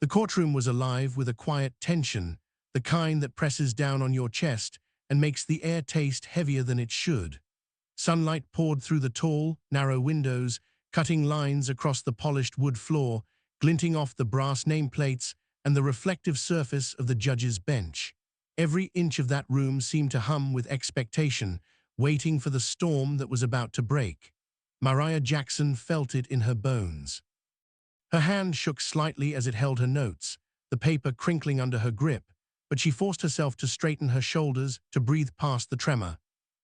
The courtroom was alive with a quiet tension, the kind that presses down on your chest and makes the air taste heavier than it should. Sunlight poured through the tall, narrow windows, cutting lines across the polished wood floor, glinting off the brass nameplates and the reflective surface of the judge's bench. Every inch of that room seemed to hum with expectation, waiting for the storm that was about to break. Mariah Jackson felt it in her bones. Her hand shook slightly as it held her notes, the paper crinkling under her grip, but she forced herself to straighten her shoulders, to breathe past the tremor.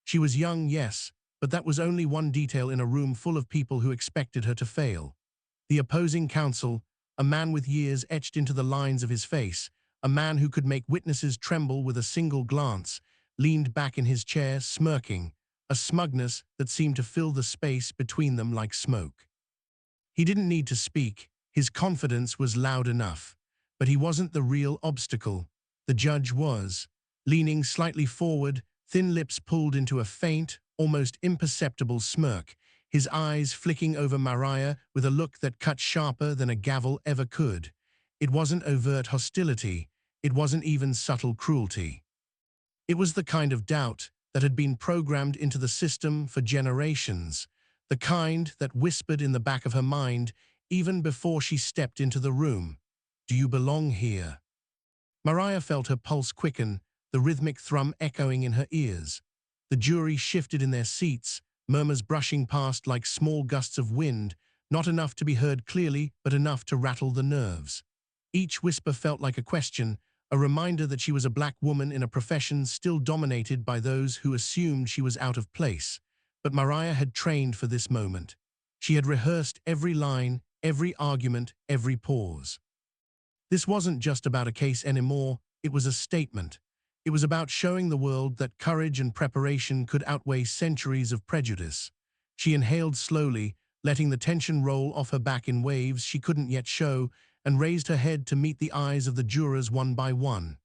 She was young, yes, but that was only one detail in a room full of people who expected her to fail. The opposing counsel, a man with years etched into the lines of his face, a man who could make witnesses tremble with a single glance, leaned back in his chair, smirking, a smugness that seemed to fill the space between them like smoke. He didn't need to speak, his confidence was loud enough, but he wasn't the real obstacle. The judge was. Leaning slightly forward, thin lips pulled into a faint, almost imperceptible smirk, his eyes flicking over Mariah with a look that cut sharper than a gavel ever could. It wasn't overt hostility, it wasn't even subtle cruelty. It was the kind of doubt that had been programmed into the system for generations, the kind that whispered in the back of her mind even before she stepped into the room. Do you belong here? Mariah felt her pulse quicken, the rhythmic thrum echoing in her ears. The jury shifted in their seats, murmurs brushing past like small gusts of wind, not enough to be heard clearly, but enough to rattle the nerves. Each whisper felt like a question, a reminder that she was a black woman in a profession still dominated by those who assumed she was out of place. But Mariah had trained for this moment. She had rehearsed every line, every argument, every pause. This wasn't just about a case anymore, it was a statement. It was about showing the world that courage and preparation could outweigh centuries of prejudice. She inhaled slowly, letting the tension roll off her back in waves she couldn't yet show, and raised her head to meet the eyes of the jurors one by one.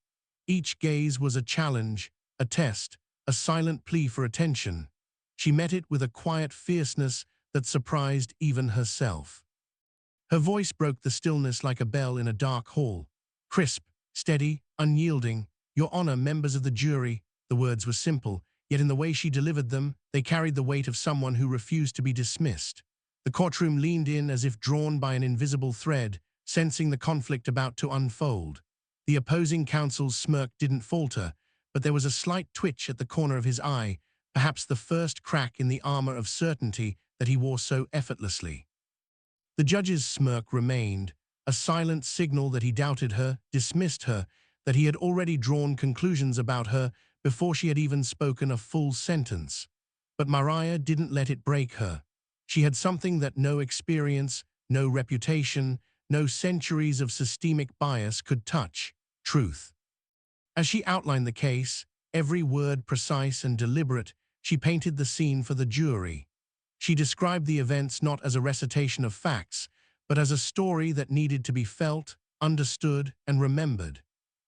Each gaze was a challenge, a test, a silent plea for attention. She met it with a quiet fierceness that surprised even herself. Her voice broke the stillness like a bell in a dark hall. Crisp, steady, unyielding. "Your Honor, members of the jury," the words were simple, yet in the way she delivered them, they carried the weight of someone who refused to be dismissed. The courtroom leaned in as if drawn by an invisible thread, sensing the conflict about to unfold. The opposing counsel's smirk didn't falter, but there was a slight twitch at the corner of his eye, perhaps the first crack in the armor of certainty that he wore so effortlessly. The judge's smirk remained, a silent signal that he doubted her, dismissed her, that he had already drawn conclusions about her before she had even spoken a full sentence. But Mariah didn't let it break her. She had something that no experience, no reputation, no centuries of systemic bias could touch: truth. As she outlined the case, every word precise and deliberate, she painted the scene for the jury. She described the events not as a recitation of facts, but as a story that needed to be felt, understood, and remembered.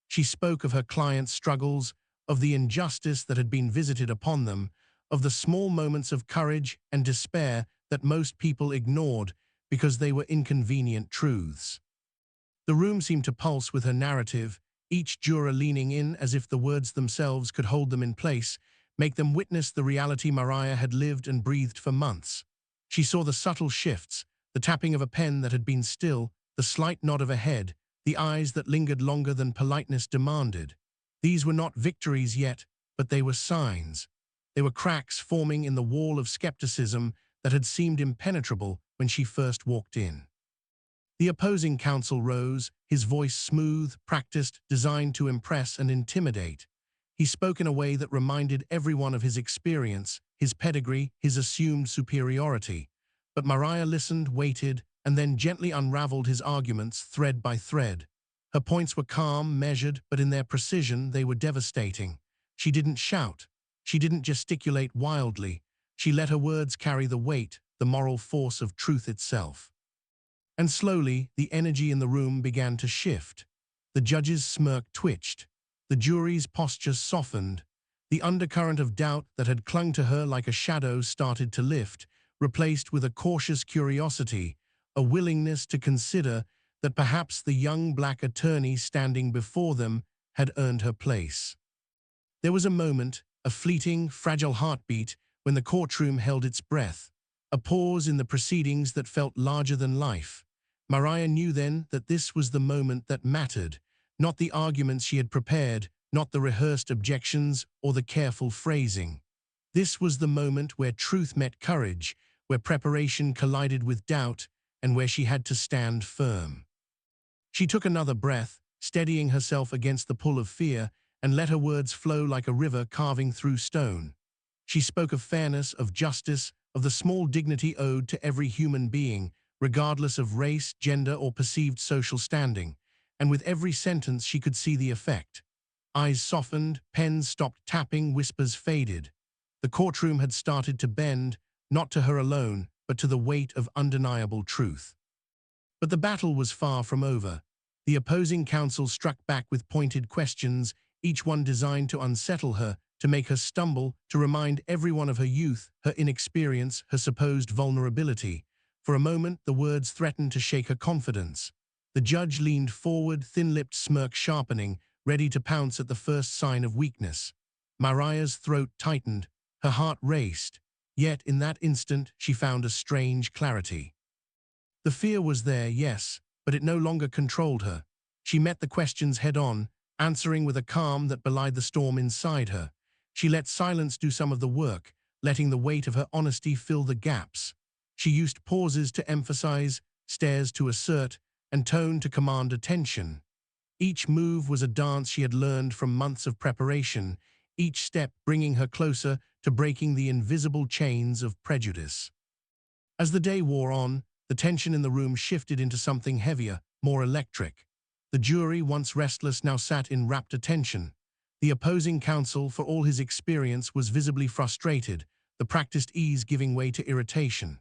She spoke of her client's struggles, of the injustice that had been visited upon them, of the small moments of courage and despair that most people ignored because they were inconvenient truths. The room seemed to pulse with her narrative, each juror leaning in as if the words themselves could hold them in place, make them witness the reality Mariah had lived and breathed for months. She saw the subtle shifts, the tapping of a pen that had been still, the slight nod of a head, the eyes that lingered longer than politeness demanded. These were not victories yet, but they were signs. They were cracks forming in the wall of skepticism that had seemed impenetrable when she first walked in. The opposing counsel rose, his voice smooth, practiced, designed to impress and intimidate. He spoke in a way that reminded everyone of his experience, his pedigree, his assumed superiority. But Mariah listened, waited, and then gently unraveled his arguments thread by thread. Her points were calm, measured, but in their precision they were devastating. She didn't shout. She didn't gesticulate wildly. She let her words carry the weight, the moral force of truth itself. And slowly, the energy in the room began to shift. The judge's smirk twitched. The jury's posture softened. The undercurrent of doubt that had clung to her like a shadow started to lift, replaced with a cautious curiosity, a willingness to consider that perhaps the young black attorney standing before them had earned her place. There was a moment, a fleeting, fragile heartbeat, when the courtroom held its breath, a pause in the proceedings that felt larger than life. Mariah knew then that this was the moment that mattered, not the arguments she had prepared, not the rehearsed objections or the careful phrasing. This was the moment where truth met courage, where preparation collided with doubt, and where she had to stand firm. She took another breath, steadying herself against the pull of fear, and let her words flow like a river carving through stone. She spoke of fairness, of justice, of the small dignity owed to every human being, regardless of race, gender, or perceived social standing, and with every sentence she could see the effect. Eyes softened, pens stopped tapping, whispers faded. The courtroom had started to bend, not to her alone, but to the weight of undeniable truth. But the battle was far from over. The opposing counsel struck back with pointed questions, each one designed to unsettle her, to make her stumble, to remind everyone of her youth, her inexperience, her supposed vulnerability. For a moment, the words threatened to shake her confidence. The judge leaned forward, thin-lipped smirk sharpening, ready to pounce at the first sign of weakness. Mariah's throat tightened, her heart raced, yet in that instant she found a strange clarity. The fear was there, yes, but it no longer controlled her. She met the questions head-on, answering with a calm that belied the storm inside her. She let silence do some of the work, letting the weight of her honesty fill the gaps. She used pauses to emphasize, stares to assert, and tone to command attention. Each move was a dance she had learned from months of preparation, each step bringing her closer to breaking the invisible chains of prejudice. As the day wore on, the tension in the room shifted into something heavier, more electric. The jury, once restless, now sat in rapt attention. The opposing counsel, for all his experience, was visibly frustrated, the practiced ease giving way to irritation.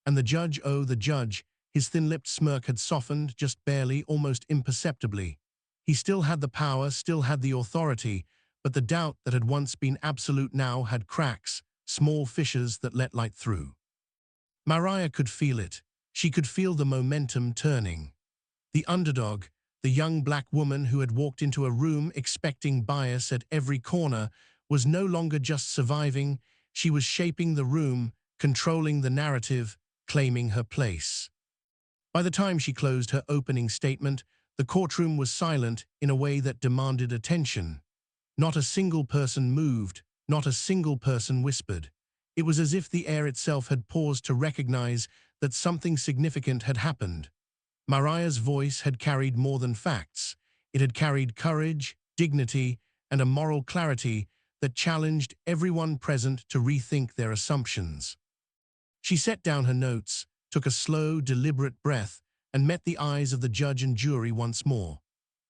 And the judge, oh, the judge, his thin-lipped smirk had softened, just barely, almost imperceptibly. He still had the power, still had the authority, but the doubt that had once been absolute now had cracks, small fissures that let light through. Mariah could feel it. She could feel the momentum turning. The underdog, the young black woman who had walked into a room expecting bias at every corner, was no longer just surviving, she was shaping the room, controlling the narrative, claiming her place. By the time she closed her opening statement, the courtroom was silent in a way that demanded attention. Not a single person moved, not a single person whispered. It was as if the air itself had paused to recognize that something significant had happened. Mariah's voice had carried more than facts. It had carried courage, dignity, and a moral clarity that challenged everyone present to rethink their assumptions. She set down her notes, took a slow, deliberate breath, and met the eyes of the judge and jury once more.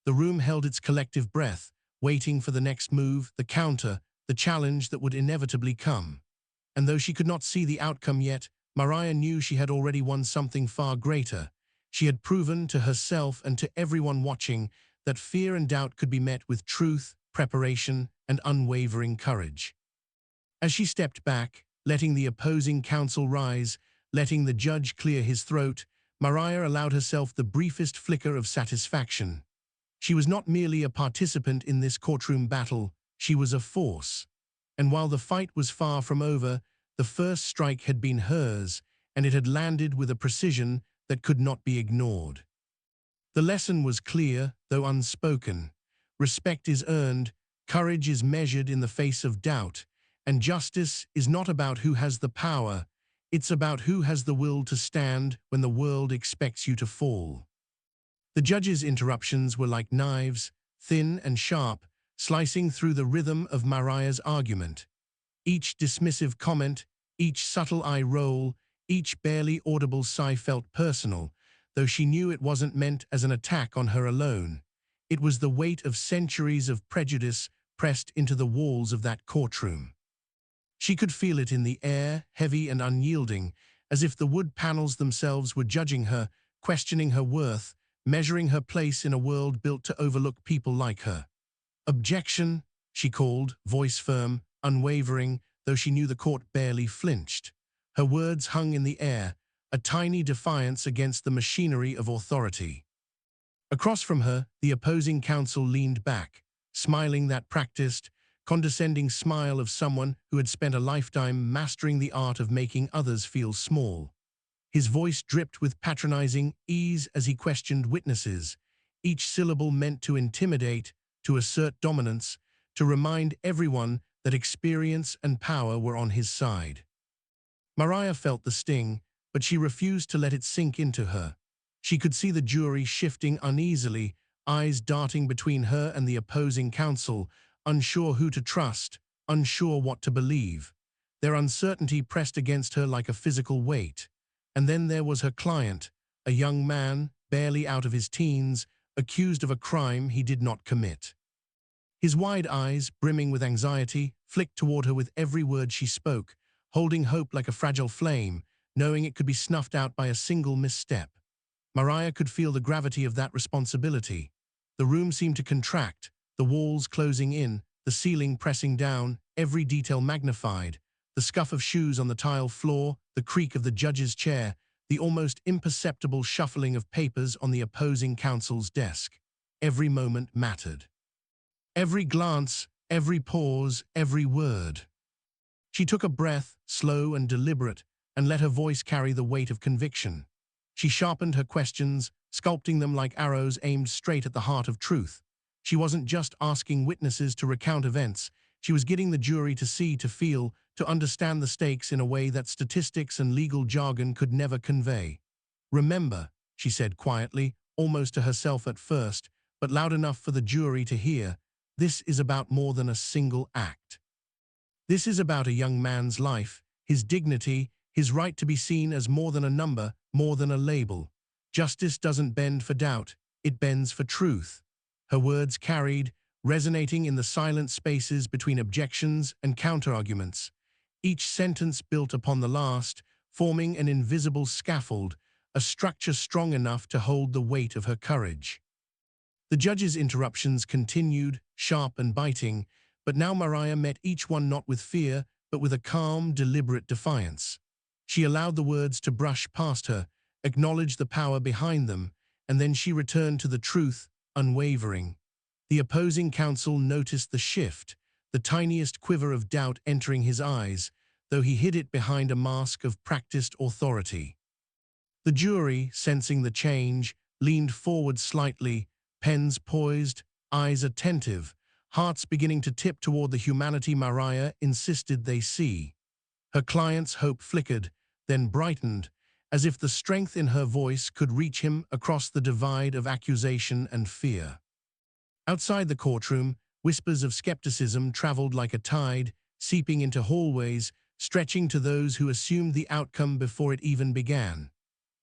The room held its collective breath, waiting for the next move, the counter, the challenge that would inevitably come. And though she could not see the outcome yet, Mariah knew she had already won something far greater. She had proven to herself and to everyone watching that fear and doubt could be met with truth, preparation, and unwavering courage. As she stepped back, letting the opposing counsel rise, letting the judge clear his throat, Mariah allowed herself the briefest flicker of satisfaction. She was not merely a participant in this courtroom battle, she was a force. And while the fight was far from over, the first strike had been hers, and it had landed with a precision that could not be ignored. The lesson was clear, though unspoken. Respect is earned, courage is measured in the face of doubt, and justice is not about who has the power, it's about who has the will to stand when the world expects you to fall. The judge's interruptions were like knives, thin and sharp, slicing through the rhythm of Mariah's argument. Each dismissive comment, each subtle eye roll, each barely audible sigh felt personal, though she knew it wasn't meant as an attack on her alone. It was the weight of centuries of prejudice pressed into the walls of that courtroom. She could feel it in the air, heavy and unyielding, as if the wood panels themselves were judging her, questioning her worth, measuring her place in a world built to overlook people like her. "Objection," she called, voice firm, unwavering, though she knew the court barely flinched. Her words hung in the air, a tiny defiance against the machinery of authority. Across from her, the opposing counsel leaned back, smiling that practiced, condescending smile of someone who had spent a lifetime mastering the art of making others feel small. His voice dripped with patronizing ease as he questioned witnesses, each syllable meant to intimidate, to assert dominance, to remind everyone that experience and power were on his side. Mariah felt the sting, but she refused to let it sink into her. She could see the jury shifting uneasily, eyes darting between her and the opposing counsel, unsure who to trust, unsure what to believe. Their uncertainty pressed against her like a physical weight. And then there was her client, a young man, barely out of his teens, accused of a crime he did not commit. His wide eyes, brimming with anxiety, flicked toward her with every word she spoke, holding hope like a fragile flame, knowing it could be snuffed out by a single misstep. Mariah could feel the gravity of that responsibility. The room seemed to contract, the walls closing in, the ceiling pressing down, every detail magnified, the scuff of shoes on the tile floor, the creak of the judge's chair, the almost imperceptible shuffling of papers on the opposing counsel's desk. Every moment mattered. Every glance, every pause, every word. She took a breath, slow and deliberate, and let her voice carry the weight of conviction. She sharpened her questions, sculpting them like arrows aimed straight at the heart of truth. She wasn't just asking witnesses to recount events, she was getting the jury to see, to feel, to understand the stakes in a way that statistics and legal jargon could never convey. "Remember," she said quietly, almost to herself at first, but loud enough for the jury to hear, "this is about more than a single act. This is about a young man's life, his dignity, his right to be seen as more than a number, more than a label. Justice doesn't bend for doubt, it bends for truth." Her words carried, resonating in the silent spaces between objections and counterarguments. Each sentence built upon the last, forming an invisible scaffold, a structure strong enough to hold the weight of her courage. The judge's interruptions continued, sharp and biting, but now Mariah met each one not with fear, but with a calm, deliberate defiance. She allowed the words to brush past her, acknowledged the power behind them, and then she returned to the truth, unwavering. The opposing counsel noticed the shift, the tiniest quiver of doubt entering his eyes, though he hid it behind a mask of practiced authority. The jury, sensing the change, leaned forward slightly, pens poised, eyes attentive, hearts beginning to tip toward the humanity Mariah insisted they see. Her client's hope flickered, then brightened, as if the strength in her voice could reach him across the divide of accusation and fear. Outside the courtroom, whispers of skepticism traveled like a tide, seeping into hallways, stretching to those who assumed the outcome before it even began.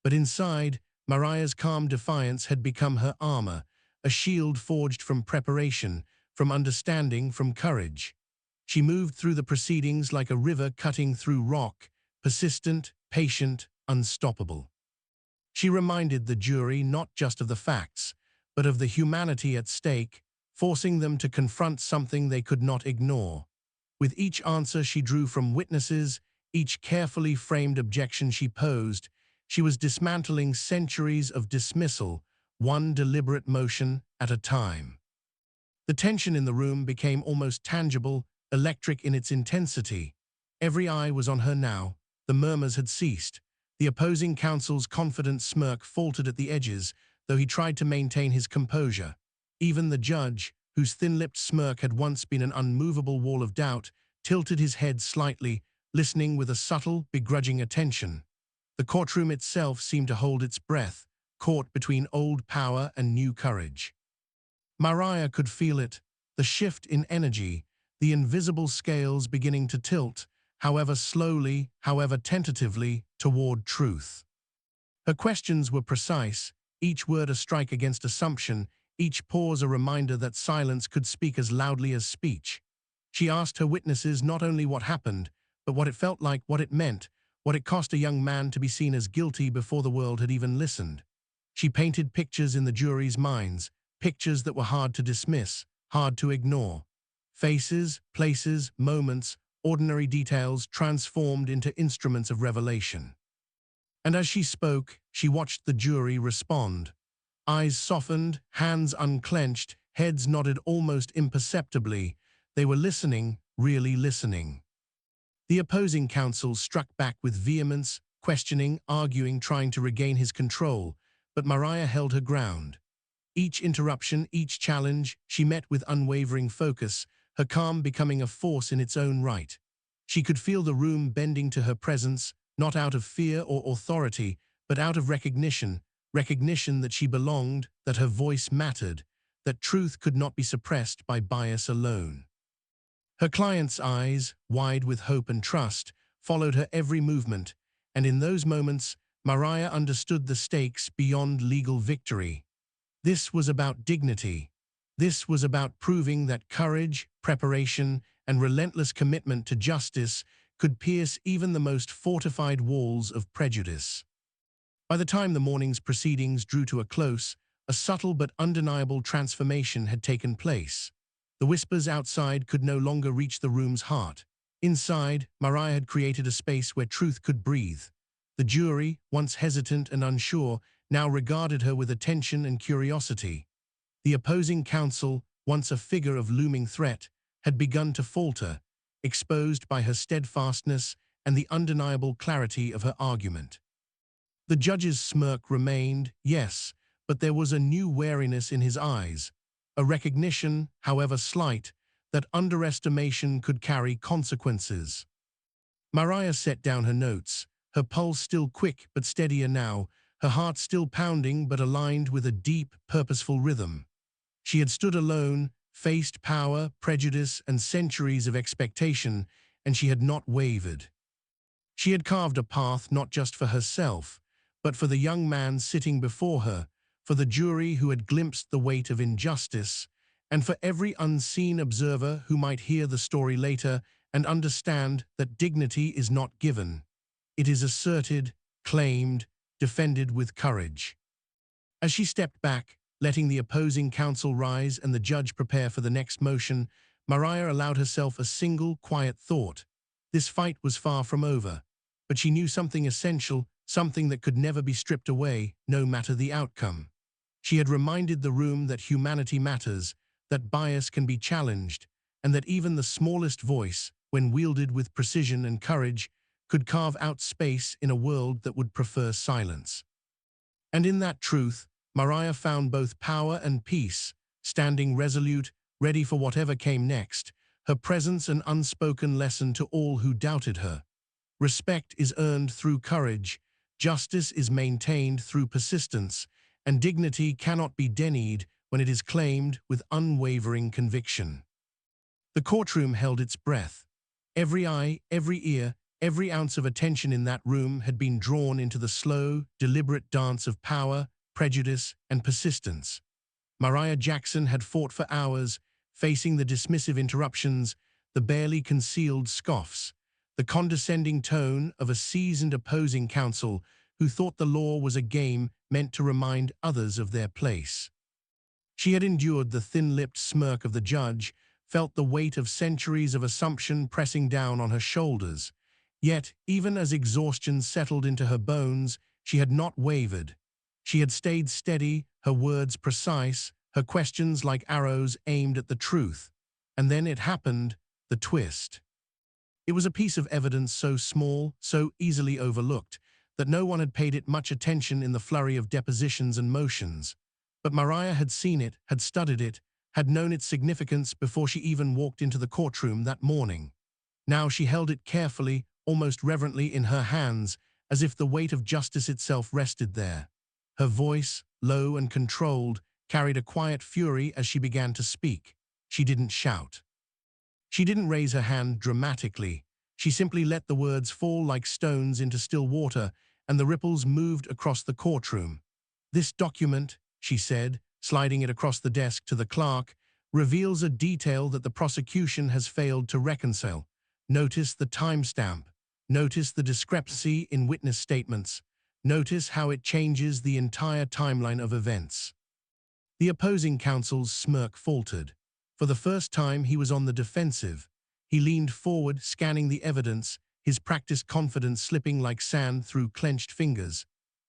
But inside, Mariah's calm defiance had become her armor, a shield forged from preparation, from understanding, from courage. She moved through the proceedings like a river cutting through rock, persistent, patient, unstoppable. She reminded the jury not just of the facts, but of the humanity at stake, forcing them to confront something they could not ignore. With each answer she drew from witnesses, each carefully framed objection she posed, she was dismantling centuries of dismissal, one deliberate motion at a time. The tension in the room became almost tangible, electric in its intensity. Every eye was on her now. The murmurs had ceased. The opposing counsel's confident smirk faltered at the edges, though he tried to maintain his composure. Even the judge, whose thin-lipped smirk had once been an unmovable wall of doubt, tilted his head slightly, listening with a subtle, begrudging attention. The courtroom itself seemed to hold its breath, caught between old power and new courage. Mariah could feel it, the shift in energy, the invisible scales beginning to tilt, however slowly, however tentatively, toward truth. Her questions were precise, each word a strike against assumption, each pause a reminder that silence could speak as loudly as speech. She asked her witnesses not only what happened, but what it felt like, what it meant, what it cost a young man to be seen as guilty before the world had even listened. She painted pictures in the jury's minds, pictures that were hard to dismiss, hard to ignore. Faces, places, moments, ordinary details transformed into instruments of revelation. And as she spoke, she watched the jury respond. Eyes softened, hands unclenched, heads nodded almost imperceptibly. They were listening, really listening. The opposing counsel struck back with vehemence, questioning, arguing, trying to regain his control, but Mariah held her ground. Each interruption, each challenge, she met with unwavering focus, her calm becoming a force in its own right. She could feel the room bending to her presence, not out of fear or authority, but out of recognition, recognition that she belonged, that her voice mattered, that truth could not be suppressed by bias alone. Her client's eyes, wide with hope and trust, followed her every movement, and in those moments, Mariah understood the stakes beyond legal victory. This was about dignity. This was about proving that courage, preparation, and relentless commitment to justice could pierce even the most fortified walls of prejudice. By the time the morning's proceedings drew to a close, a subtle but undeniable transformation had taken place. The whispers outside could no longer reach the room's heart. Inside, Mariah had created a space where truth could breathe. The jury, once hesitant and unsure, now regarded her with attention and curiosity. The opposing counsel, once a figure of looming threat, had begun to falter, exposed by her steadfastness and the undeniable clarity of her argument. The judge's smirk remained, yes, but there was a new wariness in his eyes, a recognition, however slight, that underestimation could carry consequences. Mariah set down her notes, her pulse still quick but steadier now, her heart still pounding but aligned with a deep, purposeful rhythm. She had stood alone, faced power, prejudice, and centuries of expectation, and she had not wavered. She had carved a path not just for herself, but for the young man sitting before her, for the jury who had glimpsed the weight of injustice, and for every unseen observer who might hear the story later and understand that dignity is not given. It is asserted, claimed, defended with courage. As she stepped back, letting the opposing counsel rise and the judge prepare for the next motion, Mariah allowed herself a single, quiet thought. This fight was far from over, but she knew something essential, something that could never be stripped away, no matter the outcome. She had reminded the room that humanity matters, that bias can be challenged, and that even the smallest voice, when wielded with precision and courage, could carve out space in a world that would prefer silence. And in that truth, Mariah found both power and peace, standing resolute, ready for whatever came next, her presence an unspoken lesson to all who doubted her. Respect is earned through courage, justice is maintained through persistence, and dignity cannot be denied when it is claimed with unwavering conviction. The courtroom held its breath. Every eye, every ear, every ounce of attention in that room had been drawn into the slow, deliberate dance of power, prejudice, and persistence. Mariah Jackson had fought for hours, facing the dismissive interruptions, the barely concealed scoffs, the condescending tone of a seasoned opposing counsel who thought the law was a game meant to remind others of their place. She had endured the thin-lipped smirk of the judge, felt the weight of centuries of assumption pressing down on her shoulders. Yet, even as exhaustion settled into her bones, she had not wavered. She had stayed steady, her words precise, her questions like arrows aimed at the truth. And then it happened, the twist. It was a piece of evidence so small, so easily overlooked, that no one had paid it much attention in the flurry of depositions and motions. But Mariah had seen it, had studied it, had known its significance before she even walked into the courtroom that morning. Now she held it carefully, almost reverently in her hands, as if the weight of justice itself rested there. Her voice, low and controlled, carried a quiet fury as she began to speak. She didn't shout. She didn't raise her hand dramatically. She simply let the words fall like stones into still water, and the ripples moved across the courtroom. "This document," she said, sliding it across the desk to the clerk, "reveals a detail that the prosecution has failed to reconcile. Notice the timestamp. Notice the discrepancy in witness statements. Notice how it changes the entire timeline of events." The opposing counsel's smirk faltered. For the first time, he was on the defensive. He leaned forward, scanning the evidence, his practiced confidence slipping like sand through clenched fingers.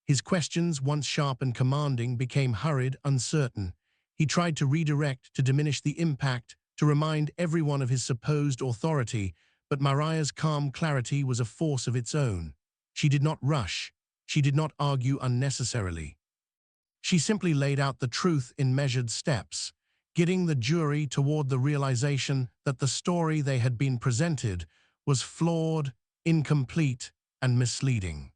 His questions, once sharp and commanding, became hurried, uncertain. He tried to redirect, to diminish the impact, to remind everyone of his supposed authority, but Mariah's calm clarity was a force of its own. She did not rush. She did not argue unnecessarily. She simply laid out the truth in measured steps, getting the jury toward the realization that the story they had been presented was flawed, incomplete, and misleading.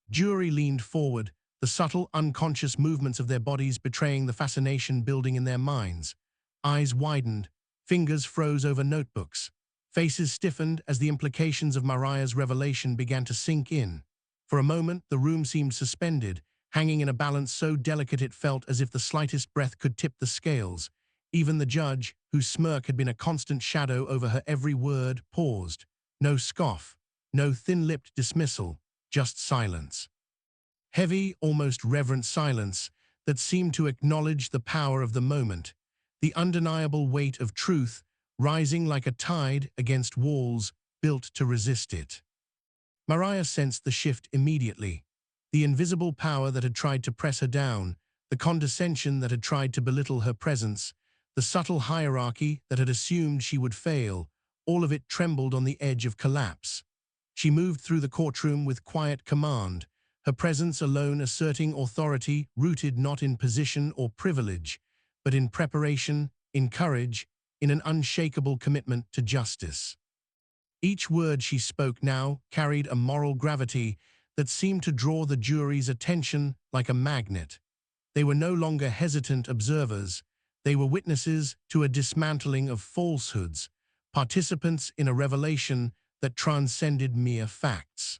Jury leaned forward, the subtle, unconscious movements of their bodies betraying the fascination building in their minds. Eyes widened, fingers froze over notebooks. Faces stiffened as the implications of Mariah's revelation began to sink in. For a moment, the room seemed suspended, hanging in a balance so delicate it felt as if the slightest breath could tip the scales. Even the judge, whose smirk had been a constant shadow over her every word, paused. No scoff, no thin-lipped dismissal, just silence. Heavy, almost reverent silence that seemed to acknowledge the power of the moment, the undeniable weight of truth rising like a tide against walls built to resist it. Mariah sensed the shift immediately. The invisible power that had tried to press her down, the condescension that had tried to belittle her presence, the subtle hierarchy that had assumed she would fail, all of it trembled on the edge of collapse. She moved through the courtroom with quiet command, her presence alone asserting authority rooted not in position or privilege, but in preparation, in courage, in an unshakable commitment to justice. Each word she spoke now carried a moral gravity that seemed to draw the jury's attention like a magnet. They were no longer hesitant observers. They were witnesses to a dismantling of falsehoods, participants in a revelation that transcended mere facts.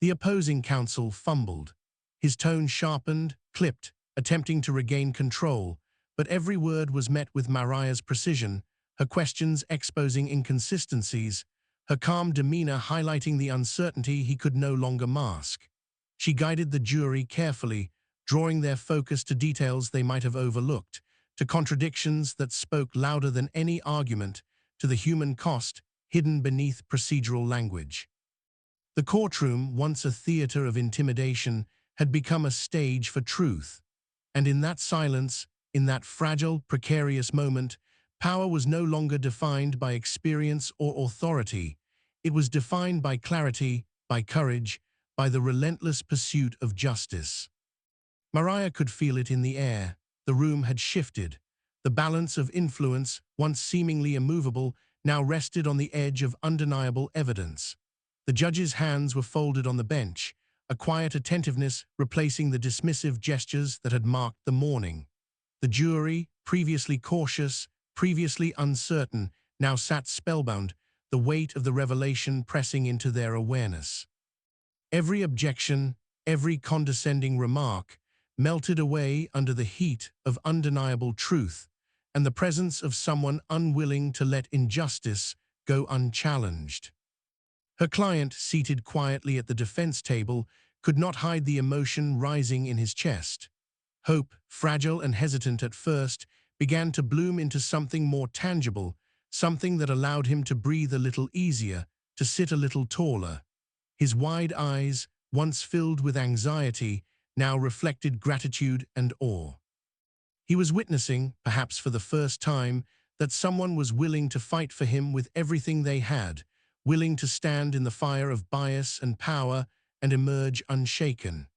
The opposing counsel fumbled. His tone sharpened, clipped, attempting to regain control, but every word was met with Mariah's precision, her questions exposing inconsistencies, her calm demeanor highlighting the uncertainty he could no longer mask. She guided the jury carefully, drawing their focus to details they might have overlooked, to contradictions that spoke louder than any argument, to the human cost hidden beneath procedural language. The courtroom, once a theater of intimidation, had become a stage for truth. And in that silence, in that fragile, precarious moment, power was no longer defined by experience or authority. It was defined by clarity, by courage, by the relentless pursuit of justice. Mariah could feel it in the air. The room had shifted. The balance of influence, once seemingly immovable, now rested on the edge of undeniable evidence. The judge's hands were folded on the bench, a quiet attentiveness replacing the dismissive gestures that had marked the morning. The jury, previously cautious, previously uncertain, now sat spellbound, the weight of the revelation pressing into their awareness. Every objection, every condescending remark, melted away under the heat of undeniable truth and the presence of someone unwilling to let injustice go unchallenged. Her client, seated quietly at the defense table, could not hide the emotion rising in his chest. Hope, fragile and hesitant at first, began to bloom into something more tangible, something that allowed him to breathe a little easier, to sit a little taller. His wide eyes, once filled with anxiety, now reflected gratitude and awe. He was witnessing, perhaps for the first time, that someone was willing to fight for him with everything they had, willing to stand in the fire of bias and power and emerge unshaken.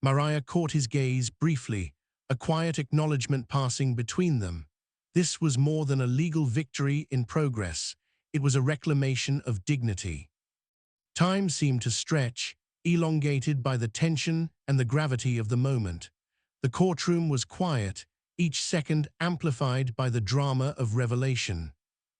Mariah caught his gaze briefly, a quiet acknowledgement passing between them. This was more than a legal victory in progress. It was a reclamation of dignity. Time seemed to stretch, elongated by the tension and the gravity of the moment. The courtroom was quiet, each second amplified by the drama of revelation.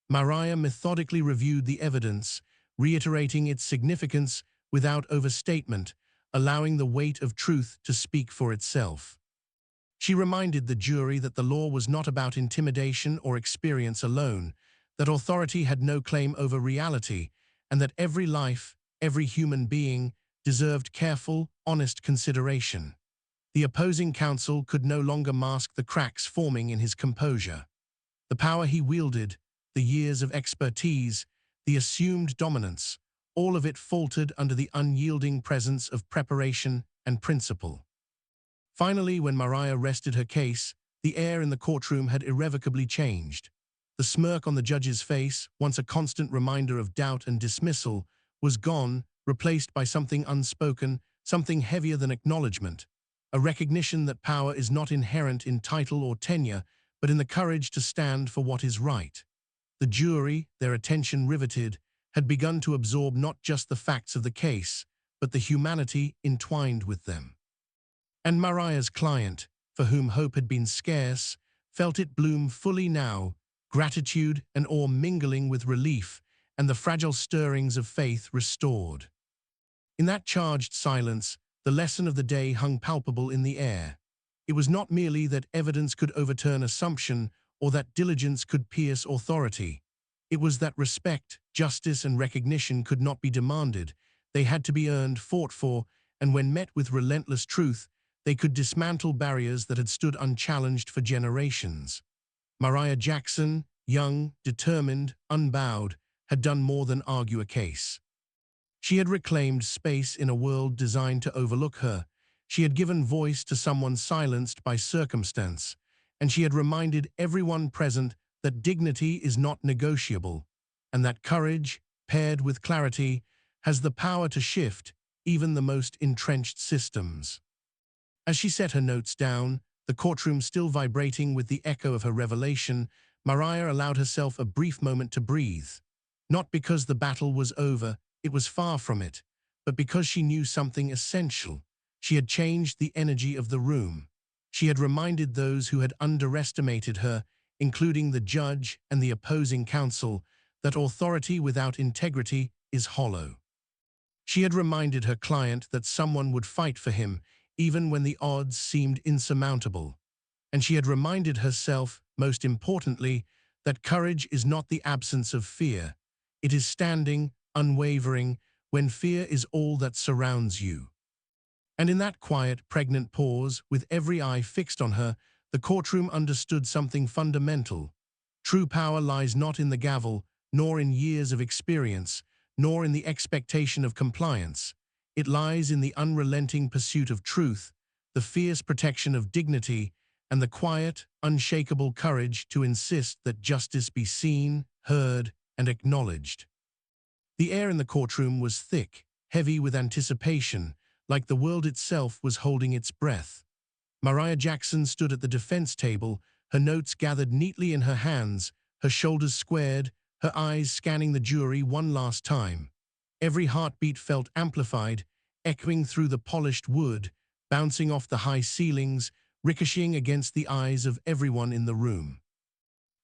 Mariah methodically reviewed the evidence, reiterating its significance without overstatement, allowing the weight of truth to speak for itself. She reminded the jury that the law was not about intimidation or experience alone, that authority had no claim over reality, and that every life, every human being, deserved careful, honest consideration. The opposing counsel could no longer mask the cracks forming in his composure. The power he wielded, the years of expertise, the assumed dominance, all of it faltered under the unyielding presence of preparation and principle. Finally, when Mariah rested her case, the air in the courtroom had irrevocably changed. The smirk on the judge's face, once a constant reminder of doubt and dismissal, was gone, replaced by something unspoken, something heavier than acknowledgement, a recognition that power is not inherent in title or tenure, but in the courage to stand for what is right. The jury, their attention riveted, had begun to absorb not just the facts of the case, but the humanity entwined with them. And Mariah's client, for whom hope had been scarce, felt it bloom fully now, gratitude and awe mingling with relief, and the fragile stirrings of faith restored. In that charged silence, the lesson of the day hung palpable in the air. It was not merely that evidence could overturn assumption or that diligence could pierce authority. It was that respect, justice, and recognition could not be demanded. They had to be earned, fought for, and when met with relentless truth, they could dismantle barriers that had stood unchallenged for generations. Mariah Jackson, young, determined, unbowed, had done more than argue a case. She had reclaimed space in a world designed to overlook her. She had given voice to someone silenced by circumstance, and she had reminded everyone present that dignity is not negotiable, and that courage, paired with clarity, has the power to shift even the most entrenched systems. As she set her notes down, the courtroom still vibrating with the echo of her revelation, Mariah allowed herself a brief moment to breathe. Not because the battle was over, it was far from it, but because she knew something essential. She had changed the energy of the room. She had reminded those who had underestimated her, including the judge and the opposing counsel, that authority without integrity is hollow. She had reminded her client that someone would fight for him, even when the odds seemed insurmountable. And she had reminded herself, most importantly, that courage is not the absence of fear. It is standing, unwavering, when fear is all that surrounds you. And in that quiet, pregnant pause, with every eye fixed on her, the courtroom understood something fundamental. True power lies not in the gavel, nor in years of experience, nor in the expectation of compliance. It lies in the unrelenting pursuit of truth, the fierce protection of dignity, and the quiet, unshakable courage to insist that justice be seen, heard, and acknowledged. The air in the courtroom was thick, heavy with anticipation, like the world itself was holding its breath. Mariah Jackson stood at the defense table, her notes gathered neatly in her hands, her shoulders squared, her eyes scanning the jury one last time. Every heartbeat felt amplified, echoing through the polished wood, bouncing off the high ceilings, ricocheting against the eyes of everyone in the room.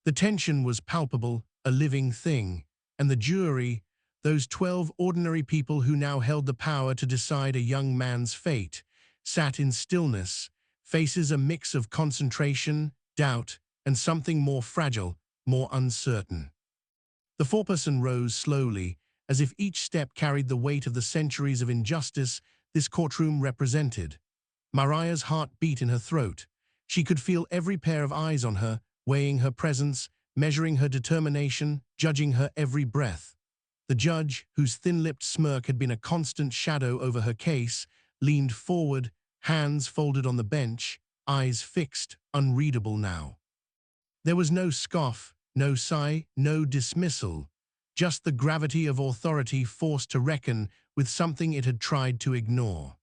The tension was palpable, a living thing, and the jury, those 12 ordinary people who now held the power to decide a young man's fate, sat in stillness, faces a mix of concentration, doubt, and something more fragile, more uncertain. The foreperson rose slowly, as if each step carried the weight of the centuries of injustice this courtroom represented. Mariah's heart beat in her throat. She could feel every pair of eyes on her, weighing her presence, measuring her determination, judging her every breath. The judge, whose thin-lipped smirk had been a constant shadow over her case, leaned forward, hands folded on the bench, eyes fixed, unreadable now. There was no scoff, no sigh, no dismissal, just the gravity of authority forced to reckon with something it had tried to ignore.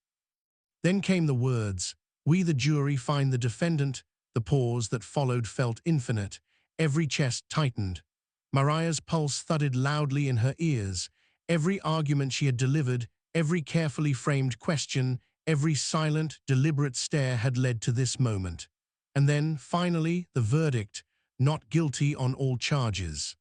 Then came the words, "We the jury find the defendant." The pause that followed felt infinite, every chest tightened. Mariah's pulse thudded loudly in her ears. Every argument she had delivered, every carefully framed question, every silent, deliberate stare had led to this moment. And then, finally, the verdict, not guilty on all charges.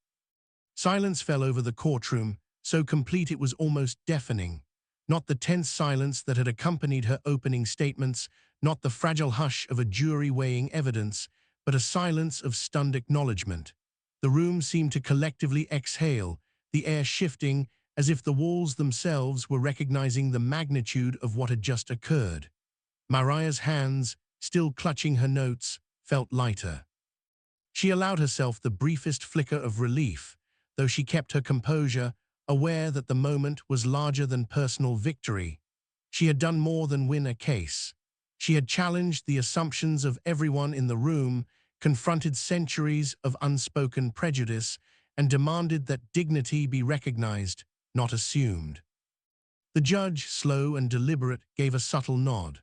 Silence fell over the courtroom, so complete it was almost deafening. Not the tense silence that had accompanied her opening statements, not the fragile hush of a jury weighing evidence, but a silence of stunned acknowledgement. The room seemed to collectively exhale, the air shifting as if the walls themselves were recognizing the magnitude of what had just occurred. Mariah's hands, still clutching her notes, felt lighter. She allowed herself the briefest flicker of relief, though she kept her composure, aware that the moment was larger than personal victory. She had done more than win a case. She had challenged the assumptions of everyone in the room, confronted centuries of unspoken prejudice, and demanded that dignity be recognized, not assumed. The judge, slow and deliberate, gave a subtle nod.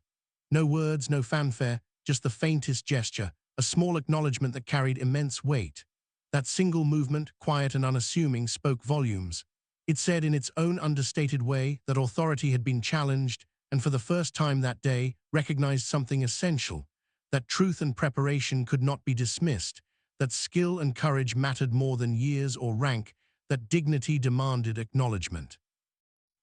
No words, no fanfare, just the faintest gesture, a small acknowledgement that carried immense weight. That single movement, quiet and unassuming, spoke volumes. It said in its own understated way that authority had been challenged and for the first time that day recognized something essential, that truth and preparation could not be dismissed, that skill and courage mattered more than years or rank, that dignity demanded acknowledgement.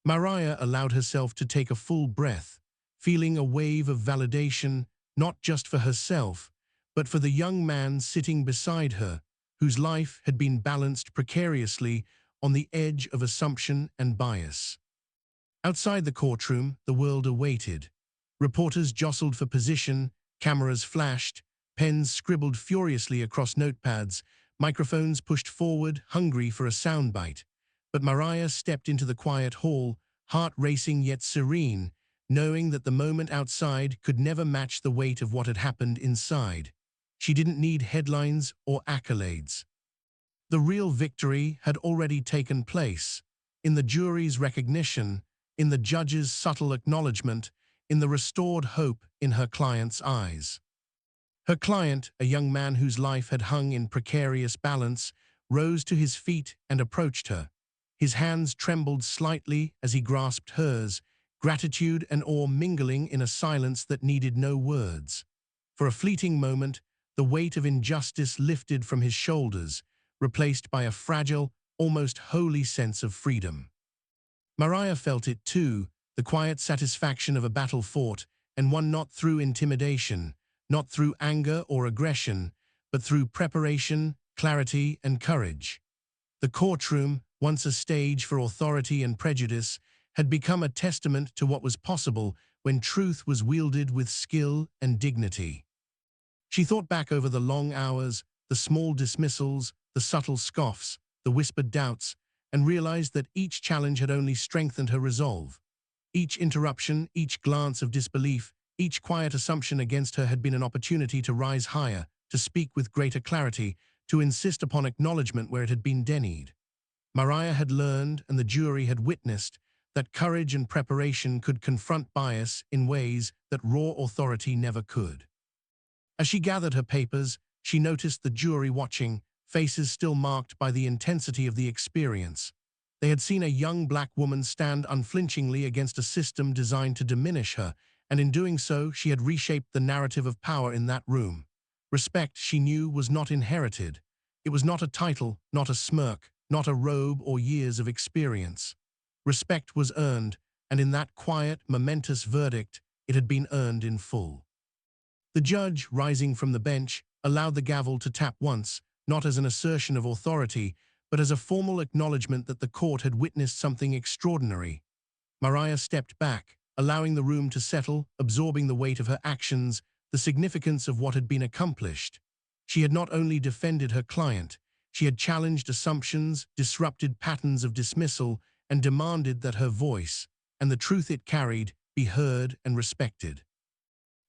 Mariah allowed herself to take a full breath, feeling a wave of validation not just for herself, but for the young man sitting beside her, whose life had been balanced precariously on the edge of assumption and bias. Outside the courtroom, the world awaited. Reporters jostled for position, cameras flashed, pens scribbled furiously across notepads, microphones pushed forward, hungry for a soundbite. But Mariah stepped into the quiet hall, heart racing yet serene, knowing that the moment outside could never match the weight of what had happened inside. She didn't need headlines or accolades. The real victory had already taken place, in the jury's recognition, in the judge's subtle acknowledgement, in the restored hope in her client's eyes. Her client, a young man whose life had hung in precarious balance, rose to his feet and approached her. His hands trembled slightly as he grasped hers, gratitude and awe mingling in a silence that needed no words. For a fleeting moment, the weight of injustice lifted from his shoulders, replaced by a fragile, almost holy sense of freedom. Mariah felt it too, the quiet satisfaction of a battle fought, and won not through intimidation, not through anger or aggression, but through preparation, clarity, and courage. The courtroom, once a stage for authority and prejudice, had become a testament to what was possible when truth was wielded with skill and dignity. She thought back over the long hours, the small dismissals, the subtle scoffs, the whispered doubts, and realized that each challenge had only strengthened her resolve. Each interruption, each glance of disbelief, each quiet assumption against her had been an opportunity to rise higher, to speak with greater clarity, to insist upon acknowledgement where it had been denied. Mariah had learned, and the jury had witnessed, that courage and preparation could confront bias in ways that raw authority never could. As she gathered her papers, she noticed the jury watching, faces still marked by the intensity of the experience. They had seen a young black woman stand unflinchingly against a system designed to diminish her, and in doing so, she had reshaped the narrative of power in that room. Respect, she knew, was not inherited. It was not a title, not a smirk, not a robe or years of experience. Respect was earned, and in that quiet, momentous verdict, it had been earned in full. The judge, rising from the bench, allowed the gavel to tap once, not as an assertion of authority, but as a formal acknowledgement that the court had witnessed something extraordinary. Mariah stepped back, allowing the room to settle, absorbing the weight of her actions, the significance of what had been accomplished. She had not only defended her client, she had challenged assumptions, disrupted patterns of dismissal, and demanded that her voice, and the truth it carried, be heard and respected.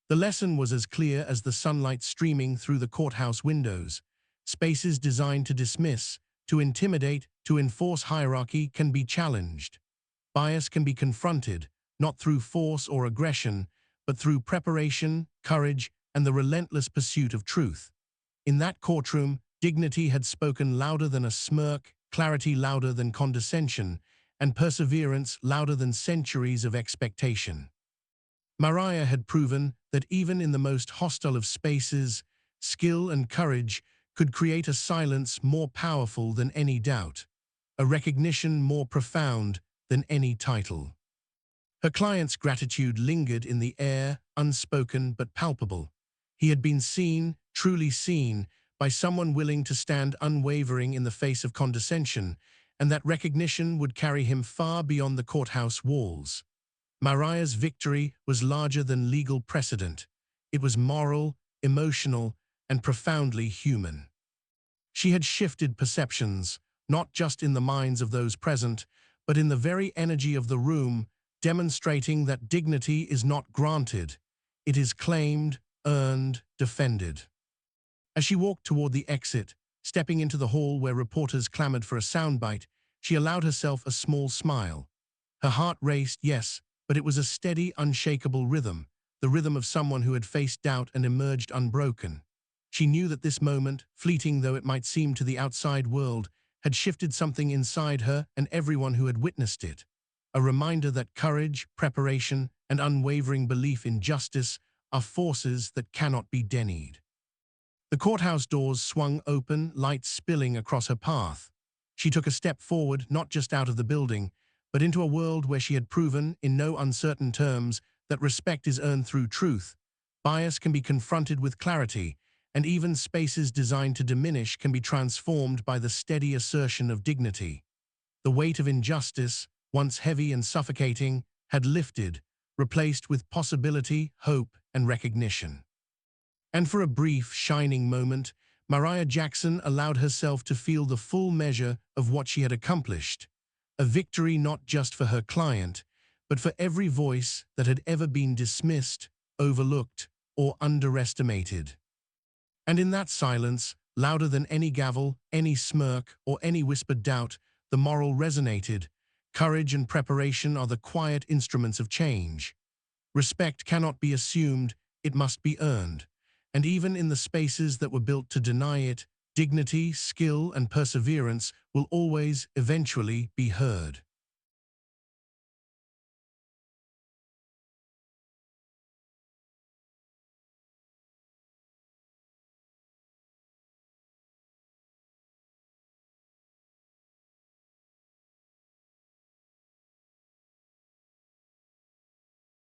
The lesson was as clear as the sunlight streaming through the courthouse windows. Spaces designed to dismiss, to intimidate, to enforce hierarchy can be challenged. Bias can be confronted, not through force or aggression, but through preparation, courage, and the relentless pursuit of truth. In that courtroom, dignity had spoken louder than a smirk, clarity louder than condescension, and perseverance louder than centuries of expectation. Mariah had proven that even in the most hostile of spaces, skill and courage could create a silence more powerful than any doubt, a recognition more profound than any title. Her client's gratitude lingered in the air, unspoken but palpable. He had been seen, truly seen, by someone willing to stand unwavering in the face of condescension, and that recognition would carry him far beyond the courthouse walls. Mariah's victory was larger than legal precedent. It was moral, emotional, and profoundly human. She had shifted perceptions, not just in the minds of those present, but in the very energy of the room, demonstrating that dignity is not granted. It is claimed, earned, defended. As she walked toward the exit, stepping into the hall where reporters clamored for a soundbite, she allowed herself a small smile. Her heart raced, yes, but it was a steady, unshakable rhythm, the rhythm of someone who had faced doubt and emerged unbroken. She knew that this moment, fleeting though it might seem to the outside world, had shifted something inside her and everyone who had witnessed it. A reminder that courage, preparation, and unwavering belief in justice are forces that cannot be denied. The courthouse doors swung open, light spilling across her path. She took a step forward, not just out of the building, but into a world where she had proven, in no uncertain terms, that respect is earned through truth. Bias can be confronted with clarity, and even spaces designed to diminish can be transformed by the steady assertion of dignity. The weight of injustice, once heavy and suffocating, had lifted, replaced with possibility, hope, and recognition. And for a brief, shining moment, Mariah Jackson allowed herself to feel the full measure of what she had accomplished. A victory not just for her client, but for every voice that had ever been dismissed, overlooked, or underestimated. And in that silence, louder than any gavel, any smirk, or any whispered doubt, the moral resonated. Courage and preparation are the quiet instruments of change. Respect cannot be assumed, it must be earned. And even in the spaces that were built to deny it, dignity, skill, and perseverance will always, eventually, be heard.